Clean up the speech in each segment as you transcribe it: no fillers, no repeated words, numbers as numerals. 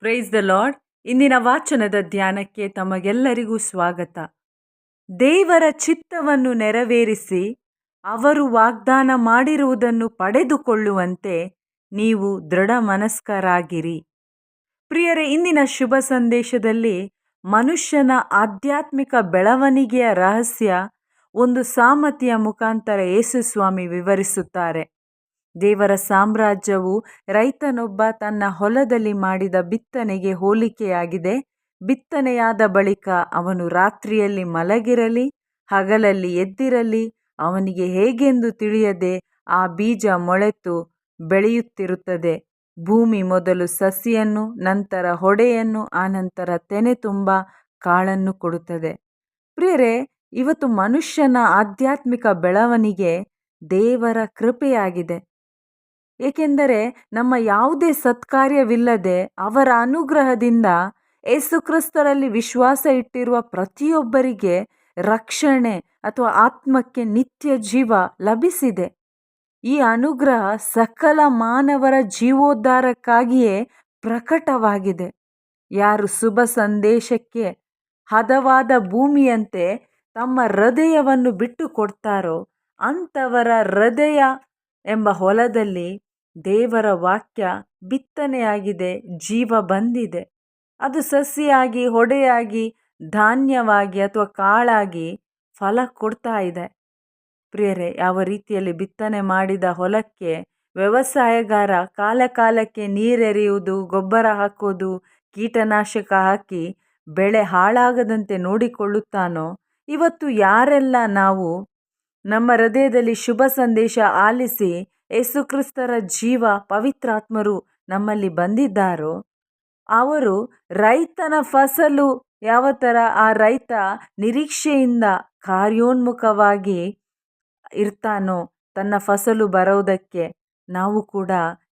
Price the lord. ಇಂದಿನ ವಾಚನದ ಧ್ಯಾನಕ್ಕೆ ತಮಗೆಲ್ಲರಿಗೂ ಸ್ವಾಗತ. ದೇವರ ಚಿತ್ತವನ್ನು ನೆರವೇರಿಸಿ ಅವರು ವಾಗ್ದಾನ ಮಾಡಿರುವುದನ್ನು ಪಡೆದುಕೊಳ್ಳುವಂತೆ ನೀವು ದೃಢ ಮನಸ್ಕರಾಗಿರಿ. ಪ್ರಿಯರೇ, ಇಂದಿನ ಶುಭ ಸಂದೇಶದಲ್ಲಿ ಮನುಷ್ಯನ ಆಧ್ಯಾತ್ಮಿಕ ಬೆಳವಣಿಗೆಯ ರಹಸ್ಯ ಒಂದು ಸಾಮರ್ಥ್ಯ ಮುಖಾಂತರ ಯೇಸು ಸ್ವಾಮಿ ವಿವರಿಸುತ್ತಾರೆ. ದೇವರ ಸಾಮ್ರಾಜ್ಯವು ರೈತನೊಬ್ಬ ತನ್ನ ಹೊಲದಲ್ಲಿ ಮಾಡಿದ ಬಿತ್ತನೆಗೆ ಹೋಲಿಕೆಯಾಗಿದೆ. ಬಿತ್ತನೆಯಾದ ಬಳಿಕ ಅವನು ರಾತ್ರಿಯಲ್ಲಿ ಮಲಗಿರಲಿ ಹಗಲಲ್ಲಿ ಎದ್ದಿರಲಿ ಅವನಿಗೆ ಹೇಗೆಂದು ತಿಳಿಯದೆ ಆ ಬೀಜ ಮೊಳೆತು ಬೆಳೆಯುತ್ತಿರುತ್ತದೆ. ಭೂಮಿ ಮೊದಲು ಸಸಿಯನ್ನು, ನಂತರ ಹೊಡೆಯನ್ನು, ಆನಂತರ ತೆನೆ ತುಂಬ ಕಾಳನ್ನು ಕೊಡುತ್ತದೆ. ಪ್ರಿಯರೇ, ಇವತ್ತು ಮನುಷ್ಯನ ಆಧ್ಯಾತ್ಮಿಕ ಬೆಳವಣಿಗೆ ದೇವರ ಕೃಪೆಯಾಗಿದೆ. ಏಕೆಂದರೆ ನಮ್ಮ ಯಾವುದೇ ಸತ್ಕಾರ್ಯವಿಲ್ಲದೆ ಅವರ ಅನುಗ್ರಹದಿಂದ ಯೇಸುಕ್ರಿಸ್ತರಲ್ಲಿ ವಿಶ್ವಾಸ ಇಟ್ಟಿರುವ ಪ್ರತಿಯೊಬ್ಬರಿಗೆ ರಕ್ಷಣೆ ಅಥವಾ ಆತ್ಮಕ್ಕೆ ನಿತ್ಯ ಜೀವ ಲಭಿಸಿದೆ. ಈ ಅನುಗ್ರಹ ಸಕಲ ಮಾನವರ ಜೀವೋದ್ಧಾರಕ್ಕಾಗಿಯೇ ಪ್ರಕಟವಾಗಿದೆ. ಯಾರು ಶುಭ ಸಂದೇಶಕ್ಕೆ ಹದವಾದ ಭೂಮಿಯಂತೆ ತಮ್ಮ ಹೃದಯವನ್ನು ಬಿಟ್ಟು ಕೊಡ್ತಾರೋ ಅಂಥವರ ಹೃದಯ ಎಂಬ ಹೊಲದಲ್ಲಿ ದೇವರ ವಾಕ್ಯ ಬಿತ್ತನೆಯಾಗಿದೆ, ಜೀವ ಬಂದಿದೆ. ಅದು ಸಸಿಯಾಗಿ, ಹೊಡೆಯಾಗಿ, ಧಾನ್ಯವಾಗಿ ಅಥವಾ ಕಾಳಾಗಿ ಫಲ ಕೊಡ್ತಾ ಇದೆ. ಪ್ರಿಯರೇ, ಯಾವ ರೀತಿಯಲ್ಲಿ ಬಿತ್ತನೆ ಮಾಡಿದ ಹೊಲಕ್ಕೆ ವ್ಯವಸಾಯಗಾರ ಕಾಲ ಕಾಲಕ್ಕೆ ನೀರೆರೆಯುವುದು, ಗೊಬ್ಬರ ಹಾಕೋದು, ಕೀಟನಾಶಕ ಹಾಕಿ ಬೆಳೆ ಹಾಳಾಗದಂತೆ ನೋಡಿಕೊಳ್ಳುತ್ತಾನೋ, ಇವತ್ತು ಯಾರೆಲ್ಲ ನಾವು ನಮ್ಮ ಹೃದಯದಲ್ಲಿ ಶುಭ ಸಂದೇಶ ಆಲಿಸಿ ಯೇಸುಕ್ರಿಸ್ತರ ಜೀವ ಪವಿತ್ರಾತ್ಮರು ನಮ್ಮಲ್ಲಿ ಬಂದಿದ್ದಾರೋ ಅವರು ರೈತನ ಫಸಲು ಯಾವ ಥರ ಆ ರೈತ ನಿರೀಕ್ಷೆಯಿಂದ ಕಾರ್ಯೋನ್ಮುಖವಾಗಿ ಇರ್ತಾನೋ ತನ್ನ ಫಸಲು ಬರೋದಕ್ಕೆ, ನಾವು ಕೂಡ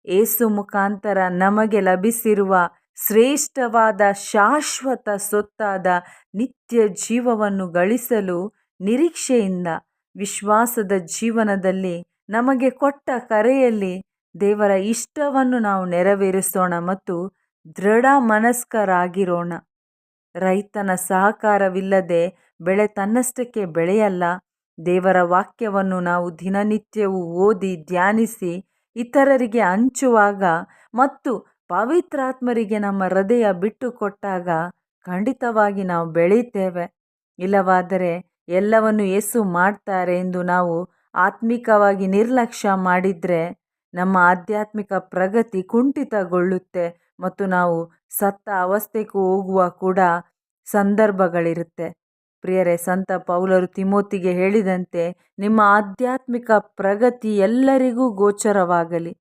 ಯೇಸು ಮುಖಾಂತರ ನಮಗೆ ಲಭಿಸಿರುವ ಶ್ರೇಷ್ಠವಾದ ಶಾಶ್ವತ ಸೊತ್ತಾದ ನಿತ್ಯ ಜೀವವನ್ನು ಗಳಿಸಲು ನಿರೀಕ್ಷೆಯಿಂದ ವಿಶ್ವಾಸದ ಜೀವನದಲ್ಲಿ ನಮಗೆ ಕೊಟ್ಟ ಕರೆಯಲ್ಲಿ ದೇವರ ಇಷ್ಟವನ್ನು ನಾವು ನೆರವೇರಿಸೋಣ ಮತ್ತು ದೃಢ ಮನಸ್ಕರಾಗಿರೋಣ. ರೈತನ ಸಹಕಾರವಿಲ್ಲದೆ ಬೆಳೆ ತನ್ನಷ್ಟಕ್ಕೆ ಬೆಳೆಯಲ್ಲ. ದೇವರ ವಾಕ್ಯವನ್ನು ನಾವು ದಿನನಿತ್ಯವೂ ಓದಿ ಧ್ಯಾನಿಸಿ ಇತರರಿಗೆ ಹಂಚುವಾಗ ಮತ್ತು ಪವಿತ್ರಾತ್ಮರಿಗೆ ನಮ್ಮ ಹೃದಯ ಬಿಟ್ಟು ಕೊಟ್ಟಾಗ ಖಂಡಿತವಾಗಿ ನಾವು ಬೆಳೀತೇವೆ. ಇಲ್ಲವಾದರೆ ಎಲ್ಲವನ್ನು ಯೇಸು ಮಾಡ್ತಾರೆ ಎಂದು ನಾವು ಆತ್ಮಿಕವಾಗಿ ನಿರ್ಲಕ್ಷ್ಯ ಮಾಡಿದರೆ ನಮ್ಮ ಆಧ್ಯಾತ್ಮಿಕ ಪ್ರಗತಿ ಕುಂಠಿತಗೊಳ್ಳುತ್ತೆ ಮತ್ತು ನಾವು ಸತ್ತ ಅವಸ್ಥೆಗೂ ಹೋಗುವ ಕೂಡ ಸಂದರ್ಭಗಳಿರುತ್ತೆ. ಪ್ರಿಯರೇ, ಸಂತ ಪೌಲರು ತಿಮೋತಿಗೆ ಹೇಳಿದಂತೆ ನಿಮ್ಮ ಆಧ್ಯಾತ್ಮಿಕ ಪ್ರಗತಿ ಎಲ್ಲರಿಗೂ ಗೋಚರವಾಗಲಿ.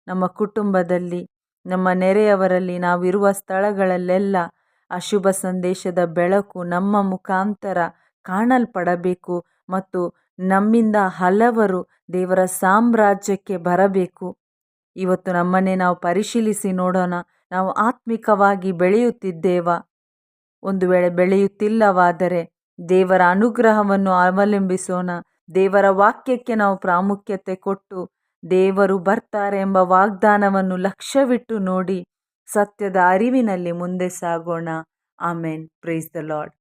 ನಮ್ಮ ಕುಟುಂಬದಲ್ಲಿ, ನಮ್ಮ ನೆರೆಯವರಲ್ಲಿ, ನಾವಿರುವ ಸ್ಥಳಗಳಲ್ಲೆಲ್ಲ ಅಶುಭ ಸಂದೇಶದ ಬೆಳಕು ನಮ್ಮ ಮುಖಾಂತರ ಕಾಣಲ್ಪಡಬೇಕು ಮತ್ತು ನಮ್ಮಿಂದ ಹಲವರು ದೇವರ ಸಾಮ್ರಾಜ್ಯಕ್ಕೆ ಬರಬೇಕು. ಇವತ್ತು ನಮ್ಮನ್ನೇ ನಾವು ಪರಿಶೀಲಿಸಿ ನೋಡೋಣ. ನಾವು ಆತ್ಮಿಕವಾಗಿ ಬೆಳೆಯುತ್ತಿದ್ದೇವಾ? ಒಂದು ವೇಳೆ ಬೆಳೆಯುತ್ತಿಲ್ಲವಾದರೆ ದೇವರ ಅನುಗ್ರಹವನ್ನು ಅವಲಂಬಿಸೋಣ. ದೇವರ ವಾಕ್ಯಕ್ಕೆ ನಾವು ಪ್ರಾಮುಖ್ಯತೆ ಕೊಟ್ಟು ದೇವರು ಬರ್ತಾರೆ ಎಂಬ ವಾಗ್ದಾನವನ್ನು ಲಕ್ಷ್ಯವಿಟ್ಟು ನೋಡಿ ಸತ್ಯದ ಅರಿವಿನಲ್ಲಿ ಮುಂದೆ ಸಾಗೋಣ. ಆಮೇನ್. Praise the lord.